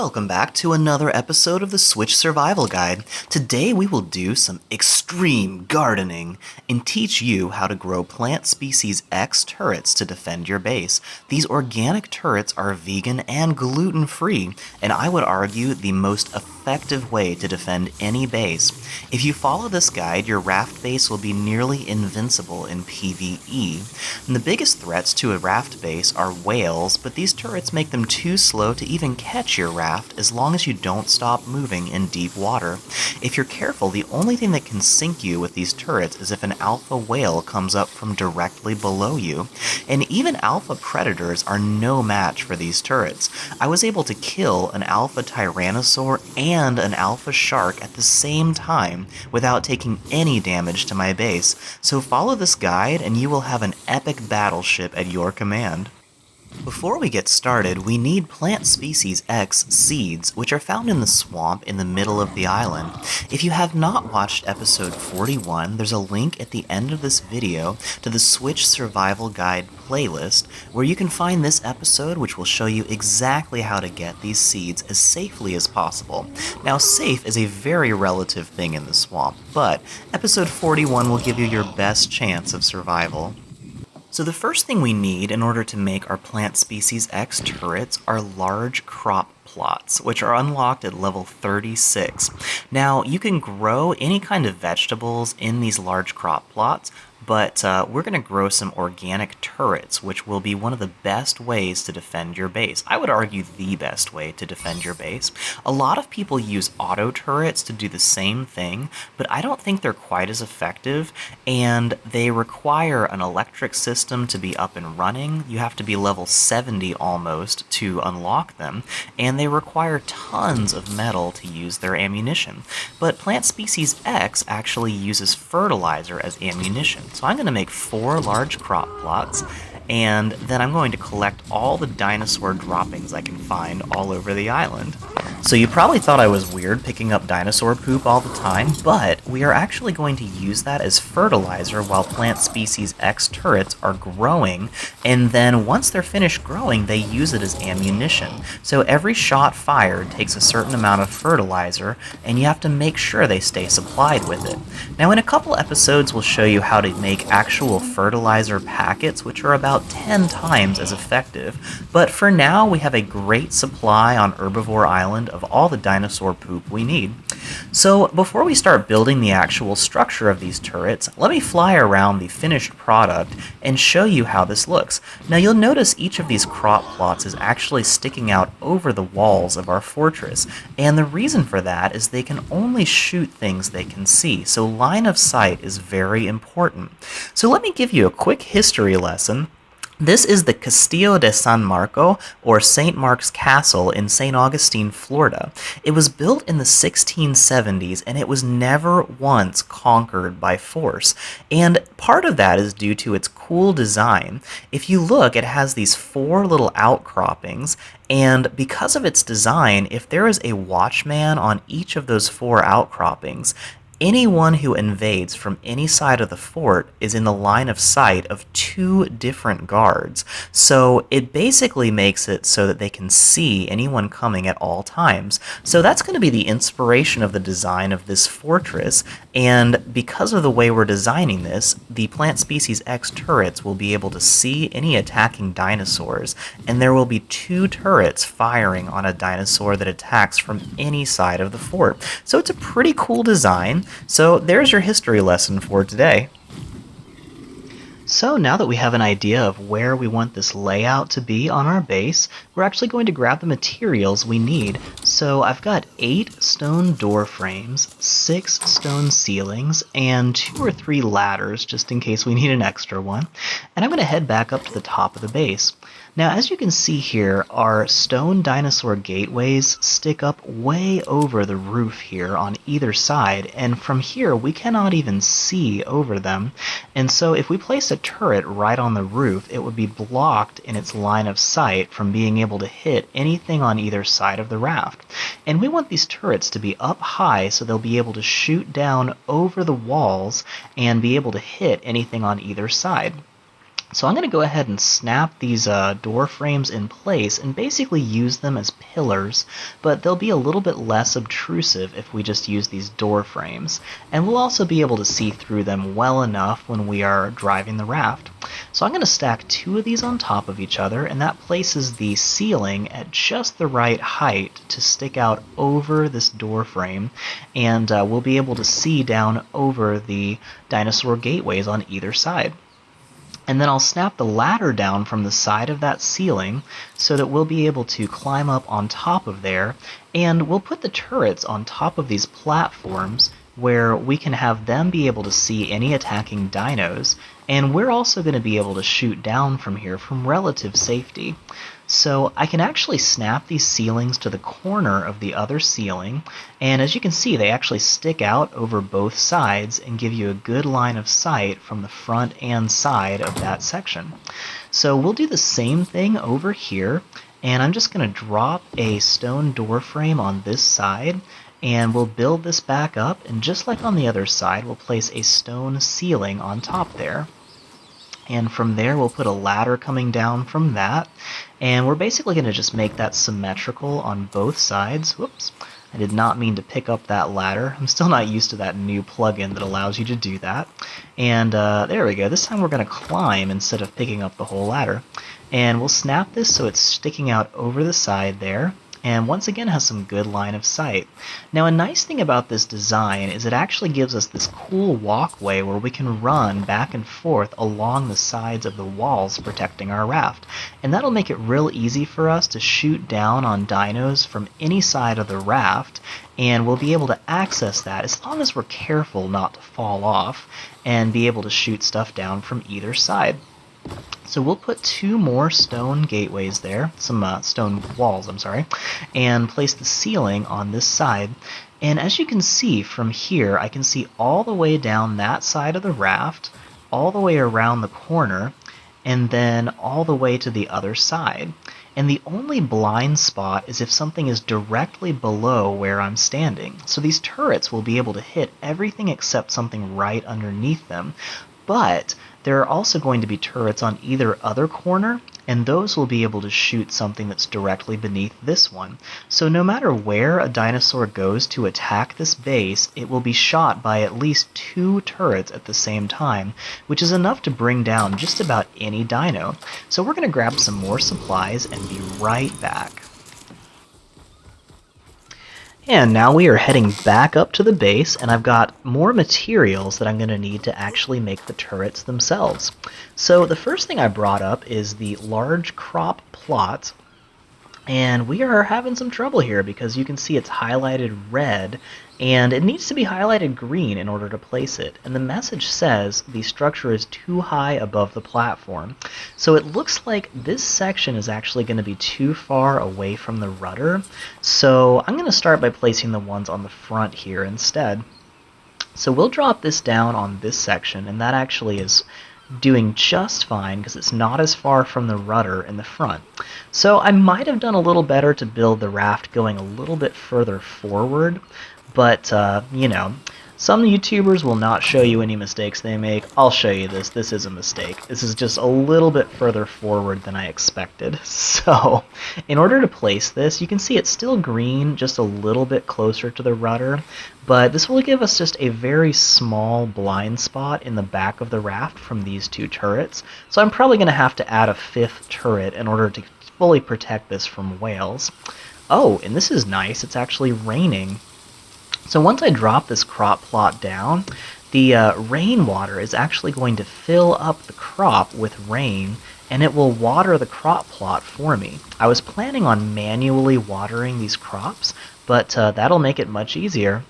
Welcome back to another episode of the Switch Survival Guide. Today we will do some extreme gardening and teach you how to grow plant species X turrets to defend your base. These organic turrets are vegan and gluten-free, and I would argue the most effective way to defend any base. If you follow this guide, your raft base will be nearly invincible in PvE. And the biggest threats to a raft base are whales, but these turrets make them too slow to even catch your raft as long as you don't stop moving in deep water. If you're careful, the only thing that can sink you with these turrets is if an alpha whale comes up from directly below you. And even alpha predators are no match for these turrets. I was able to kill an alpha tyrannosaur and an alpha shark at the same time without taking any damage to my base. So follow this guide and you will have an epic battleship at your command. Before we get started, we need plant species X seeds, which are found in the swamp in the middle of the island. If you have not watched episode 41, there's a link at the end of this video to the Switch Survival Guide playlist, where you can find this episode, which will show you exactly how to get these seeds as safely as possible. Now, safe is a very relative thing in the swamp, but episode 41 will give you your best chance of survival. So the first thing we need in order to make our plant species X turrets are large crop plots, which are unlocked at level 36. Now, you can grow any kind of vegetables in these large crop plots, but we're going to grow some organic turrets, which will be one of the best ways to defend your base. I would argue the best way to defend your base. A lot of people use auto turrets to do the same thing, but I don't think they're quite as effective, and they require an electric system to be up and running. You have to be level 70 almost to unlock them, and they require tons of metal to use their ammunition. But plant species X actually uses fertilizer as ammunition. So I'm going to make 4 large crop plots, and then I'm going to collect all the dinosaur droppings I can find all over the island. So you probably thought I was weird picking up dinosaur poop all the time, but we are actually going to use that as fertilizer while plant species X turrets are growing, and then once they're finished growing, they use it as ammunition. So every shot fired takes a certain amount of fertilizer, and you have to make sure they stay supplied with it. Now, in a couple episodes, we'll show you how to make actual fertilizer packets, which are about 10 times as effective, but for now, we have a great supply on Herbivore Island of all the dinosaur poop we need. So before we start building the actual structure of these turrets, let me fly around the finished product and show you how this looks. Now you'll notice each of these crop plots is actually sticking out over the walls of our fortress, and the reason for that is they can only shoot things they can see, so line of sight is very important. So let me give you a quick history lesson. This is the Castillo de San Marco, or St. Mark's Castle in St. Augustine, Florida. It was built in the 1670s, and it was never once conquered by force. And part of that is due to its cool design. If you look, it has these 4 little outcroppings, and because of its design, if there is a watchman on each of those 4 outcroppings, anyone who invades from any side of the fort is in the line of sight of 2 different guards. So it basically makes it so that they can see anyone coming at all times. So that's going to be the inspiration of the design of this fortress, and because of the way we're designing this, the plant species X turrets will be able to see any attacking dinosaurs, and there will be 2 turrets firing on a dinosaur that attacks from any side of the fort. So it's a pretty cool design. So there's your history lesson for today. So now that we have an idea of where we want this layout to be on our base, we're actually going to grab the materials we need. So I've got 8 stone door frames, 6 stone ceilings, and 2 or 3 ladders just in case we need an extra one. And I'm going to head back up to the top of the base. Now, as you can see here, our stone dinosaur gateways stick up way over the roof here on either side, and from here we cannot even see over them. And so if we place a turret right on the roof, it would be blocked in its line of sight from being able to hit anything on either side of the raft. And we want these turrets to be up high so they'll be able to shoot down over the walls and be able to hit anything on either side. So I'm going to go ahead and snap these door frames in place and basically use them as pillars, but they'll be a little bit less obtrusive if we just use these door frames. And we'll also be able to see through them well enough when we are driving the raft. So I'm going to stack 2 of these on top of each other, and that places the ceiling at just the right height to stick out over this door frame, and we'll be able to see down over the dinosaur gateways on either side. And then I'll snap the ladder down from the side of that ceiling so that we'll be able to climb up on top of there, and we'll put the turrets on top of these platforms where we can have them be able to see any attacking dinos, and we're also going to be able to shoot down from here from relative safety. So I can actually snap these ceilings to the corner of the other ceiling, and as you can see, they actually stick out over both sides and give you a good line of sight from the front and side of that section. So we'll do the same thing over here, and I'm just going to drop a stone door frame on this side, and we'll build this back up, and just like on the other side, we'll place a stone ceiling on top there. And from there we'll put a ladder coming down from that, and we're basically going to just make that symmetrical on both sides. Whoops, I did not mean to pick up that ladder. I'm still not used to that new plugin that allows you to do that. And there we go. This time we're going to climb instead of picking up the whole ladder. And we'll snap this so it's sticking out over the side there, and once again has some good line of sight. Now, a nice thing about this design is it actually gives us this cool walkway where we can run back and forth along the sides of the walls protecting our raft, and that'll make it real easy for us to shoot down on dinos from any side of the raft, and we'll be able to access that as long as we're careful not to fall off and be able to shoot stuff down from either side. So we'll put 2 more stone gateways there, some stone walls, I'm sorry, and place the ceiling on this side. And as you can see from here, I can see all the way down that side of the raft, all the way around the corner, and then all the way to the other side. And the only blind spot is if something is directly below where I'm standing. So these turrets will be able to hit everything except something right underneath them. But there are also going to be turrets on either other corner, and those will be able to shoot something that's directly beneath this one. So no matter where a dinosaur goes to attack this base, it will be shot by at least 2 turrets at the same time, which is enough to bring down just about any dino. So we're going to grab some more supplies and be right back. And now we are heading back up to the base, and I've got more materials that I'm going to need to actually make the turrets themselves. So the first thing I brought up is the large crop plot, and we are having some trouble here because you can see it's highlighted red, and it needs to be highlighted green in order to place it. And the message says the structure is too high above the platform. So it looks like this section is actually going to be too far away from the rudder. So I'm going to start by placing the ones on the front here instead. So we'll drop this down on this section, and that actually is doing just fine because it's not as far from the rudder in the front. So I might have done a little better to build the raft going a little bit further forward, but you know, some YouTubers will not show you any mistakes they make. I'll show you this. This is a mistake. This is just a little bit further forward than I expected. So in order to place this, you can see it's still green, just a little bit closer to the rudder, but this will give us just a very small blind spot in the back of the raft from these 2 turrets. So I'm probably going to have to add a 5th turret in order to fully protect this from whales. Oh, and this is nice. It's actually raining. So once I drop this crop plot down, the rainwater is actually going to fill up the crop with rain, and it will water the crop plot for me. I was planning on manually watering these crops, but that'll make it much easier.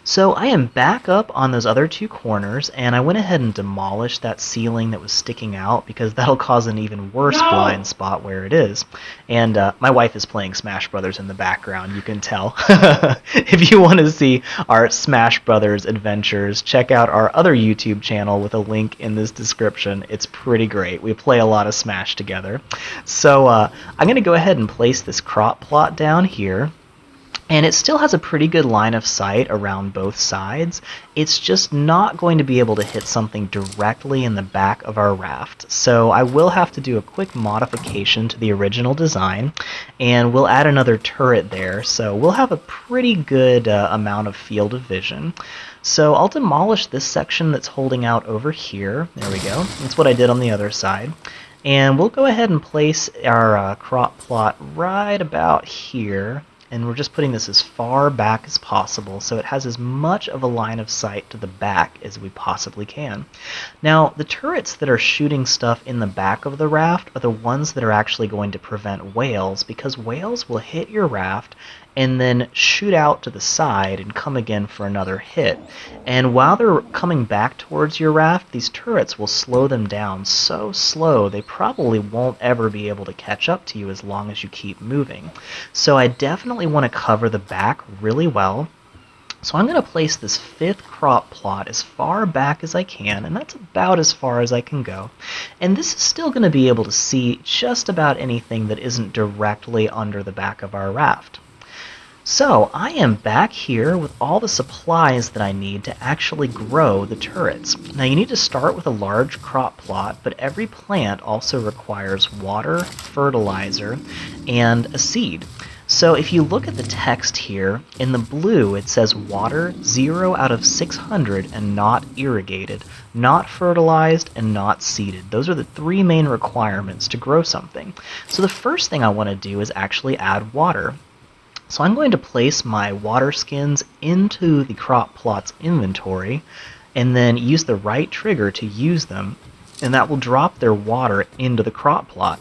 So I am back up on those other 2 corners, and I went ahead and demolished that ceiling that was sticking out because that'll cause an even worse blind spot where it is. And my wife is playing Smash Brothers in the background, you can tell. If you want to see our Smash Brothers adventures, check out our other YouTube channel with a link in this description. It's pretty great. We play a lot of Smash together. So I'm going to go ahead and place this crop plot down here. And it still has a pretty good line of sight around both sides. It's just not going to be able to hit something directly in the back of our raft. So I will have to do a quick modification to the original design, and we'll add another turret there. So we'll have a pretty good amount of field of vision. So I'll demolish this section that's holding out over here. There we go. That's what I did on the other side. And we'll go ahead and place our crop plot right about here. And we're just putting this as far back as possible so it has as much of a line of sight to the back as we possibly can. Now, the turrets that are shooting stuff in the back of the raft are the ones that are actually going to prevent whales, because whales will hit your raft and then shoot out to the side and come again for another hit. And while they're coming back towards your raft, these turrets will slow them down so slow they probably won't ever be able to catch up to you as long as you keep moving. So I definitely want to cover the back really well. So I'm going to place this 5th crop plot as far back as I can, and that's about as far as I can go. And this is still going to be able to see just about anything that isn't directly under the back of our raft. So I am back here with all the supplies that I need to actually grow the turrets. Now you need to start with a large crop plot, but every plant also requires water, fertilizer, and a seed. So if you look at the text here, in the blue it says water 0 out of 600 and not irrigated, not fertilized, and not seeded. Those are the 3 main requirements to grow something. So the first thing I want to do is actually add water. So I'm going to place my water skins into the crop plot's inventory and then use the right trigger to use them, and that will drop their water into the crop plot.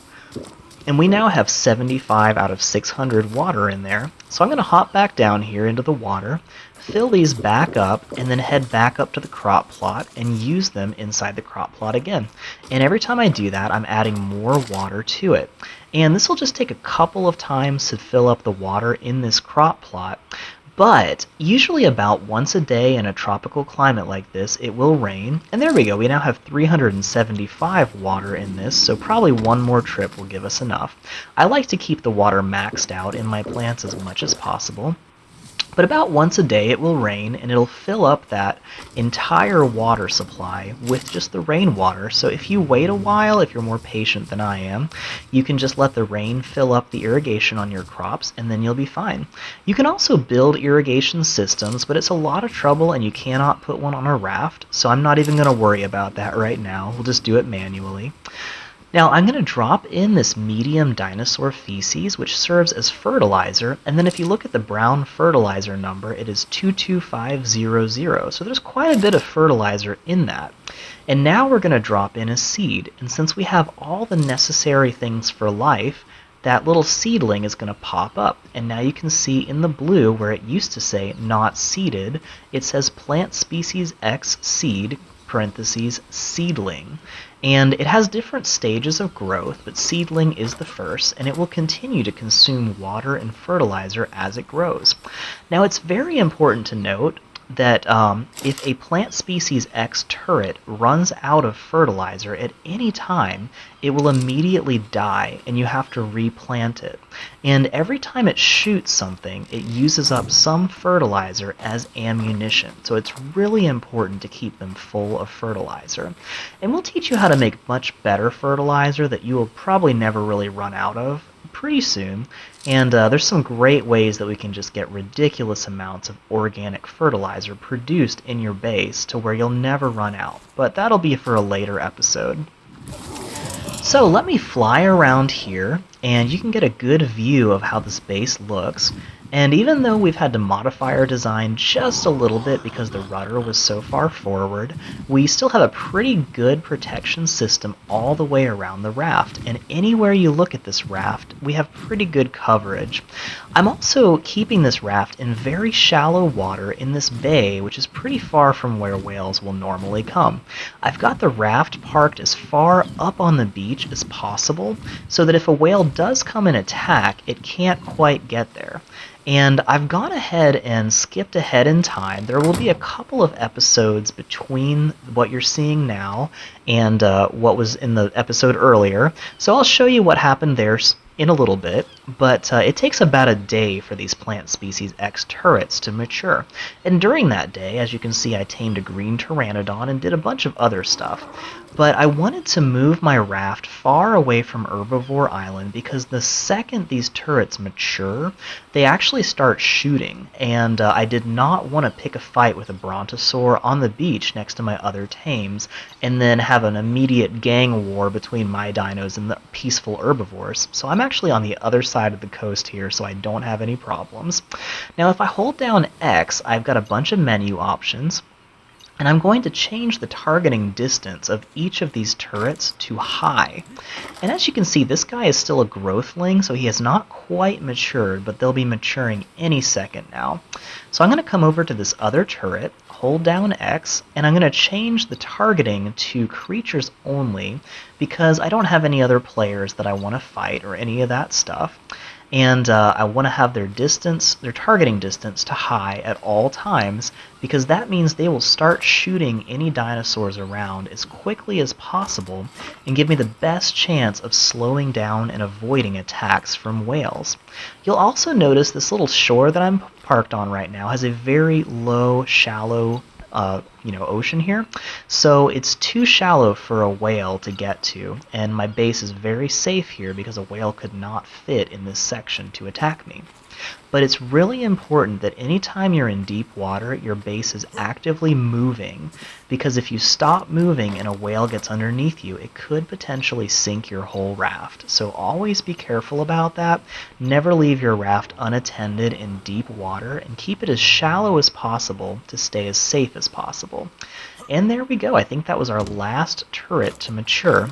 And we now have 75 out of 600 water in there. So I'm going to hop back down here into the water, fill these back up, and then head back up to the crop plot and use them inside the crop plot again. And every time I do that, I'm adding more water to it. And this will just take a couple of times to fill up the water in this crop plot. But usually about once a day in a tropical climate like this, it will rain. And there we go, we now have 375 water in this, so probably one more trip will give us enough. I like to keep the water maxed out in my plants as much as possible. But about once a day it will rain, and it'll fill up that entire water supply with just the rainwater. So if you wait a while, if you're more patient than I am, you can just let the rain fill up the irrigation on your crops, and then you'll be fine. You can also build irrigation systems, but it's a lot of trouble and you cannot put one on a raft, so I'm not even going to worry about that right now. We'll just do it manually. Now I'm going to drop in this medium dinosaur feces, which serves as fertilizer, and then if you look at the brown fertilizer number, it is 22500, so there's quite a bit of fertilizer in that. And now we're going to drop in a seed, and since we have all the necessary things for life, that little seedling is going to pop up. And now you can see in the blue where it used to say not seeded, it says plant species X seed, parentheses, seedling. And it has different stages of growth, but seedling is the first, and it will continue to consume water and fertilizer as it grows. Now it's very important to note that if a plant species X turret runs out of fertilizer at any time, it will immediately die and you have to replant it. And every time it shoots something, it uses up some fertilizer as ammunition. So it's really important to keep them full of fertilizer. And we'll teach you how to make much better fertilizer that you will probably never really run out of pretty soon. And there's some great ways that we can just get ridiculous amounts of organic fertilizer produced in your base to where you'll never run out. But that'll be for a later episode. So let me fly around here, and you can get a good view of how this base looks. And even though we've had to modify our design just a little bit because the rudder was so far forward, we still have a pretty good protection system all the way around the raft. And anywhere you look at this raft, we have pretty good coverage. I'm also keeping this raft in very shallow water in this bay, which is pretty far from where whales will normally come. I've got the raft parked as far up on the beach as possible so that if a whale does come and attack, it can't quite get there. And I've gone ahead and skipped ahead in time. There will be a couple of episodes between what you're seeing now and what was in the episode earlier. So I'll show you what happened there in a little bit. but it takes about a day for these plant species X turrets to mature. And during that day, as you can see, I tamed a green pteranodon and did a bunch of other stuff. But I wanted to move my raft far away from Herbivore Island because the second these turrets mature, they actually start shooting, and I did not want to pick a fight with a brontosaur on the beach next to my other tames and then have an immediate gang war between my dinos and the peaceful herbivores. So I'm actually on the other side of the coast here, so I don't have any problems. Now if I hold down X, I've got a bunch of menu options, and I'm going to change the targeting distance of each of these turrets to high. And as you can see, this guy is still a growthling, so he has not quite matured, but they'll be maturing any second now. So I'm going to come over to this other turret, hold down X, and I'm going to change the targeting to creatures only because I don't have any other players that I want to fight or any of that stuff. And I want to have their targeting distance to high at all times, because that means they will start shooting any dinosaurs around as quickly as possible and give me the best chance of slowing down and avoiding attacks from whales. You'll also notice this little shore that I'm parked on right now has a very low, shallow ocean here, so it's too shallow for a whale to get to, and my base is very safe here because a whale could not fit in this section to attack me. But it's really important that anytime you're in deep water, your base is actively moving, because if you stop moving and a whale gets underneath you, it could potentially sink your whole raft. So always be careful about that. Never leave your raft unattended in deep water, and keep it as shallow as possible to stay as safe as possible. And there we go. I think that was our last turret to mature.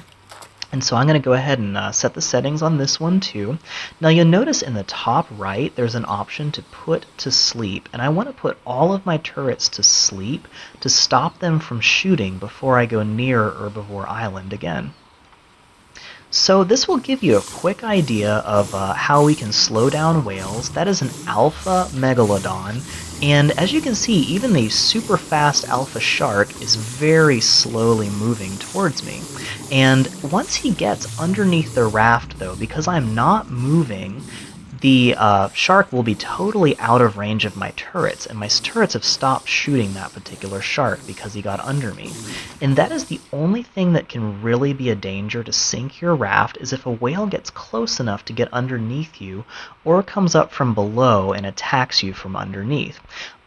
And so I'm going to go ahead and set the settings on this one too. Now you'll notice in the top right there's an option to put to sleep, and I want to put all of my turrets to sleep to stop them from shooting before I go near Herbivore Island again. So this will give you a quick idea of how we can slow down whales. That is an alpha megalodon, and as you can see, even the super fast alpha shark is very slowly moving towards me. And once he gets underneath the raft though, because I'm not moving, the shark will be totally out of range of my turrets, and my turrets have stopped shooting that particular shark because he got under me. And that is the only thing that can really be a danger to sink your raft, is if a whale gets close enough to get underneath you or comes up from below and attacks you from underneath.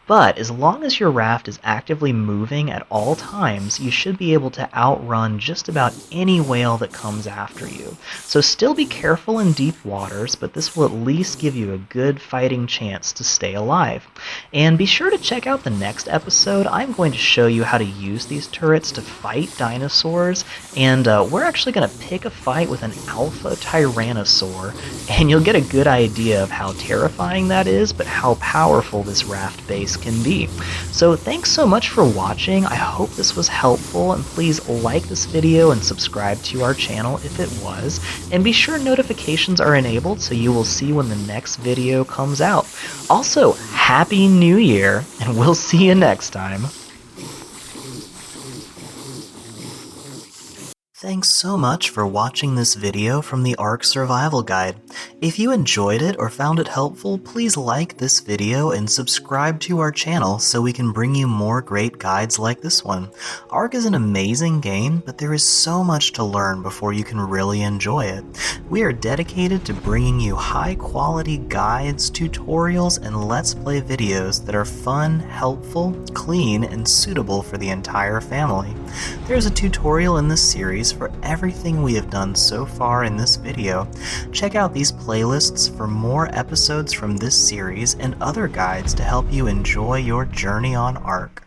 But as long as your raft is actively moving at all times, you should be able to outrun just about any whale that comes after you. So still be careful in deep waters, but this will at least give you a good fighting chance to stay alive. And be sure to check out the next episode. I'm going to show you how to use these turrets to fight dinosaurs, and we're actually going to pick a fight with an alpha tyrannosaur, and you'll get a good idea of how terrifying that is, but how powerful this raft base can be. So thanks so much for watching. I hope this was helpful, and please like this video and subscribe to our channel if it was, and be sure notifications are enabled so you will see when the next video comes out. Also, Happy New Year, and we'll see you next time. Thanks so much for watching this video from the Ark Survival Guide. If you enjoyed it or found it helpful, please like this video and subscribe to our channel so we can bring you more great guides like this one. Ark is an amazing game, but there is so much to learn before you can really enjoy it. We are dedicated to bringing you high-quality guides, tutorials, and Let's Play videos that are fun, helpful, clean, and suitable for the entire family. There's a tutorial in this series for everything we have done so far in this video. Check out these playlists for more episodes from this series and other guides to help you enjoy your journey on Ark.